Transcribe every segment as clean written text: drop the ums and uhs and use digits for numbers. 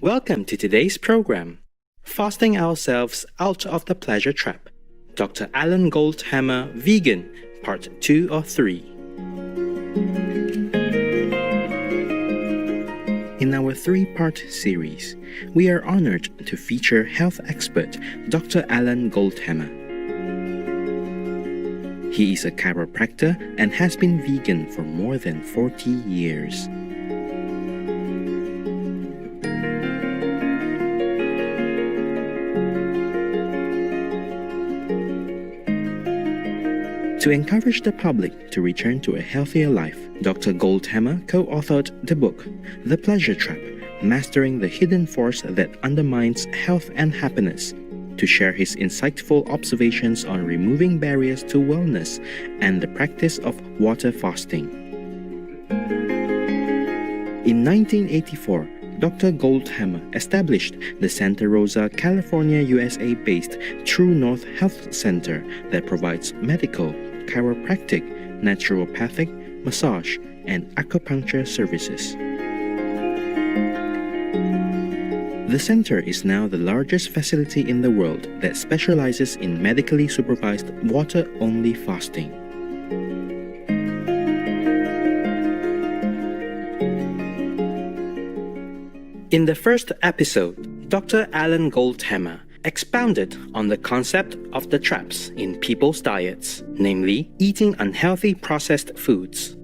Welcome to today's program, Fasting Ourselves Out of the Pleasure Trap, Dr. Alan Goldhamer, Vegan, Part 2 or 3. In our 3-part series, we are honored to feature health expert Dr. Alan Goldhamer. He is a chiropractor and has been vegan for more than 40 years. To encourage the public to return to a healthier life, Dr. Goldhamer co-authored the book, The Pleasure Trap, Mastering the Hidden Force That Undermines Health and Happiness, to share his insightful observations on removing barriers to wellness and the practice of water fasting. In 1984, Dr. Goldhamer established the Santa Rosa, California, USA-based True North Health Center that provides medical, chiropractic, naturopathic, massage, and acupuncture services. The center is now the largest facility in the world that specializes in medically supervised water-only fasting. In the first episode, Dr. Alan Goldhamer expounded on the concept of the traps in people's diets, namely eating unhealthy processed foods.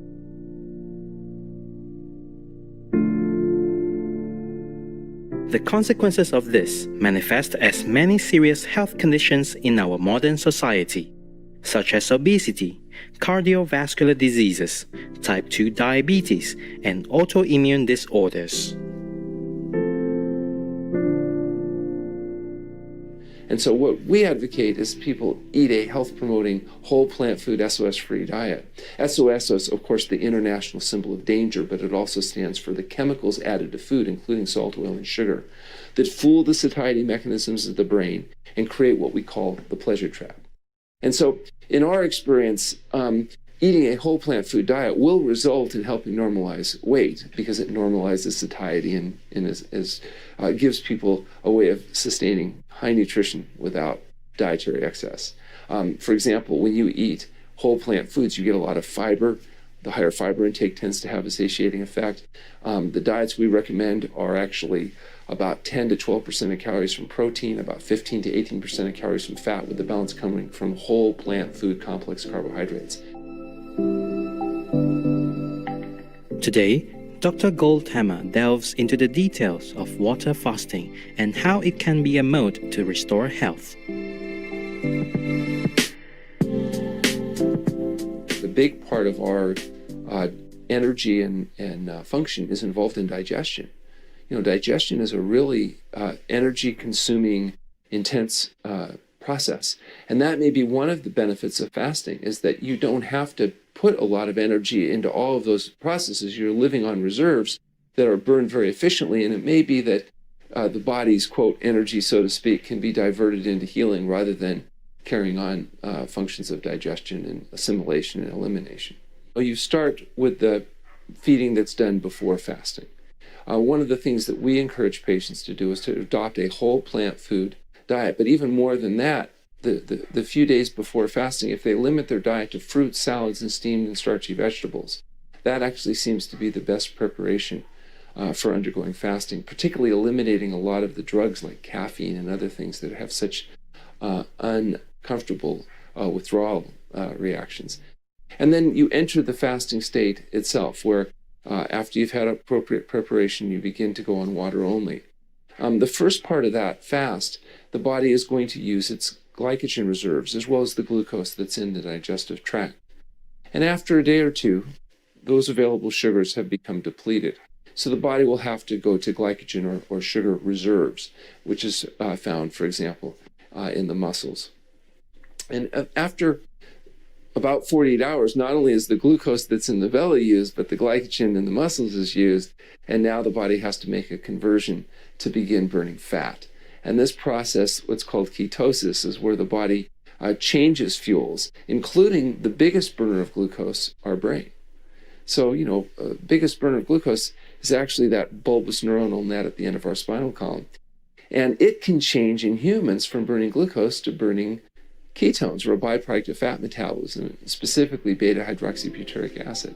The consequences of this manifest as many serious health conditions in our modern society, such as obesity, cardiovascular diseases, type 2 diabetes, and autoimmune disorders. And so what we advocate is people eat a health-promoting, whole plant food, SOS-free diet. SOS is, of course, the international symbol of danger, but it also stands for the chemicals added to food, including salt, oil, and sugar, that fool the satiety mechanisms of the brain and create what we call the pleasure trap. And so, in our experience, eating a whole plant food diet will result in helping normalize weight because it normalizes satiety and gives people a way of sustaining high nutrition without dietary excess. For example, when you eat whole plant foods, you get a lot of fiber. The higher fiber intake tends to have a satiating effect. The diets we recommend are actually about 10 to 12% of calories from protein, about 15 to 18% of calories from fat, with the balance coming from whole plant food complex carbohydrates. Today, Dr. Goldhamer delves into the details of water fasting and how it can be a mode to restore health. The big part of our energy and function is involved in digestion. You know, digestion is a really energy-consuming, intense process. And that may be one of the benefits of fasting, is that you don't have to put a lot of energy into all of those processes. You're living on reserves that are burned very efficiently, and it may be that the body's, quote, energy, so to speak, can be diverted into healing rather than carrying on functions of digestion and assimilation and elimination. You start with the feeding that's done before fasting. One of the things that we encourage patients to do is to adopt a whole plant food diet, but even more than that, the few days before fasting, if they limit their diet to fruits, salads, and steamed and starchy vegetables, that actually seems to be the best preparation for undergoing fasting, particularly eliminating a lot of the drugs like caffeine and other things that have such uncomfortable withdrawal reactions. And then you enter the fasting state itself, where after you've had appropriate preparation, you begin to go on water only. The first part of that fast, the body is going to use its glycogen reserves as well as the glucose that's in the digestive tract. And after a day or two, those available sugars have become depleted. So the body will have to go to glycogen or sugar reserves, which is found, for example, in the muscles. And after about 48 hours, not only is the glucose that's in the belly used, but the glycogen in the muscles is used, and now the body has to make a conversion to begin burning fat. And this process, what's called ketosis, is where the body changes fuels, including the biggest burner of glucose, our brain. So, biggest burner of glucose is actually that bulbous neuronal net at the end of our spinal column. And it can change in humans from burning glucose to burning ketones, or a byproduct of fat metabolism, specifically beta-hydroxybutyric acid.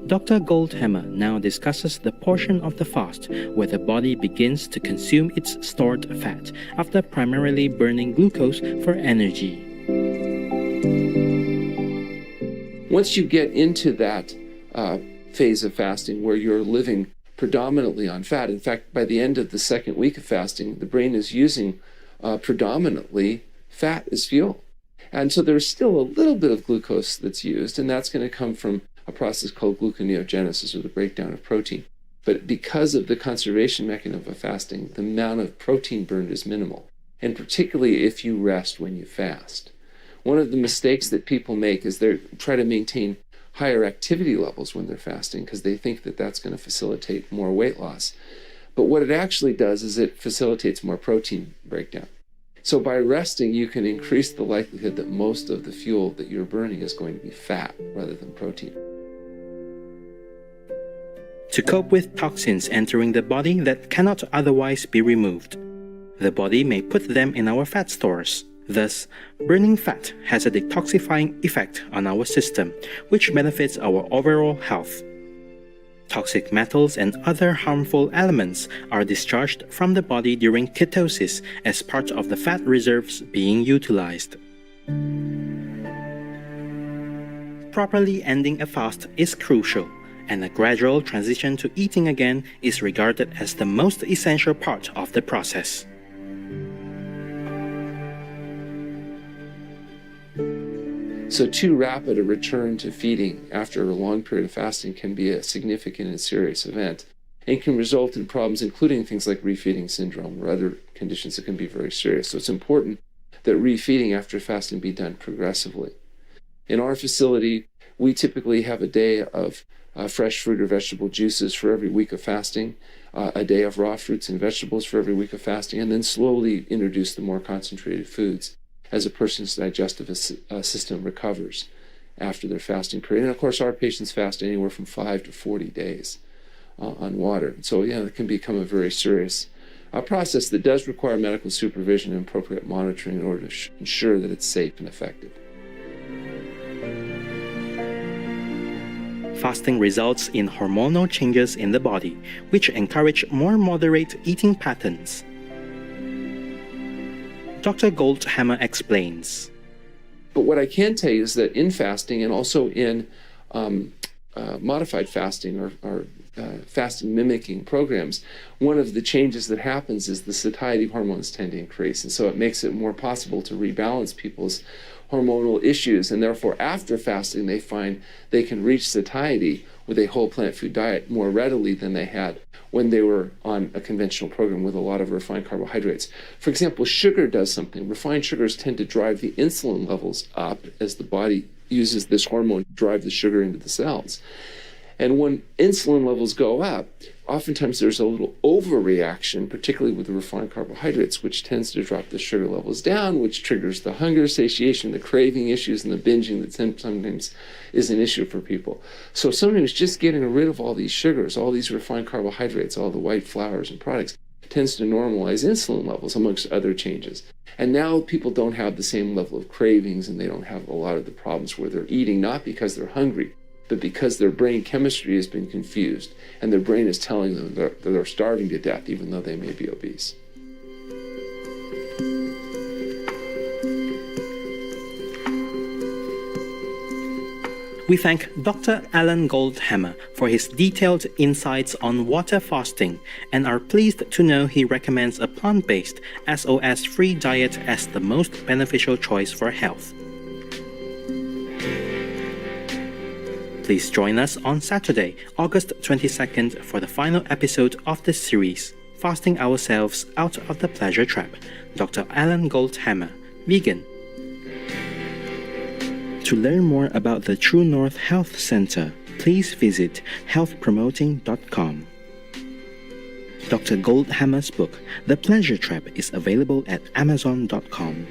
Dr. Goldhamer now discusses the portion of the fast where the body begins to consume its stored fat after primarily burning glucose for energy. Once you get into that phase of fasting where you're living predominantly on fat, in fact, by the end of the second week of fasting, the brain is using predominantly fat as fuel. And so there's still a little bit of glucose that's used, and that's going to come from a process called gluconeogenesis, or the breakdown of protein. But because of the conservation mechanism of fasting, the amount of protein burned is minimal, and particularly if you rest when you fast. One of the mistakes that people make is they try to maintain higher activity levels when they're fasting because they think that that's going to facilitate more weight loss. But what it actually does is it facilitates more protein breakdown. So by resting, you can increase the likelihood that most of the fuel that you're burning is going to be fat rather than protein. To cope with toxins entering the body that cannot otherwise be removed, the body may put them in our fat stores. Thus, burning fat has a detoxifying effect on our system, which benefits our overall health. Toxic metals and other harmful elements are discharged from the body during ketosis as part of the fat reserves being utilized. Properly ending a fast is crucial, and a gradual transition to eating again is regarded as the most essential part of the process. So too rapid a return to feeding after a long period of fasting can be a significant and serious event, and can result in problems including things like refeeding syndrome or other conditions that can be very serious. So it's important that refeeding after fasting be done progressively. In our facility, we typically have a day of fresh fruit or vegetable juices for every week of fasting, a day of raw fruits and vegetables for every week of fasting, and then slowly introduce the more concentrated foods as a person's digestive system recovers after their fasting period. And of course, our patients fast anywhere from 5 to 40 days on water. So it can become a very serious process that does require medical supervision and appropriate monitoring in order to ensure that it's safe and effective. Fasting results in hormonal changes in the body, which encourage more moderate eating patterns. Dr. Goldhamer explains. But what I can tell you is that in fasting and also in modified fasting or fasting mimicking programs, one of the changes that happens is the satiety hormones tend to increase. And so it makes it more possible to rebalance people's hormonal issues. And therefore, after fasting, they find they can reach satiety with a whole plant food diet more readily than they had when they were on a conventional program with a lot of refined carbohydrates. For example, sugar does something. Refined sugars tend to drive the insulin levels up as the body uses this hormone to drive the sugar into the cells. And when insulin levels go up, oftentimes there's a little overreaction, particularly with the refined carbohydrates, which tends to drop the sugar levels down, which triggers the hunger, satiation, the craving issues, and the binging that sometimes is an issue for people. So sometimes just getting rid of all these sugars, all these refined carbohydrates, all the white flours and products, tends to normalize insulin levels, amongst other changes. And now people don't have the same level of cravings, and they don't have a lot of the problems where they're eating not because they're hungry, but because their brain chemistry has been confused, and their brain is telling them that they're starving to death even though they may be obese. We thank Dr. Alan Goldhamer for his detailed insights on water fasting and are pleased to know he recommends a plant-based, SOS-free diet as the most beneficial choice for health. Please join us on Saturday, August 22nd for the final episode of this series, Fasting Ourselves Out of the Pleasure Trap, Dr. Alan Goldhamer, vegan. To learn more about the True North Health Center, please visit healthpromoting.com. Dr. Goldhamer's book, The Pleasure Trap, is available at amazon.com.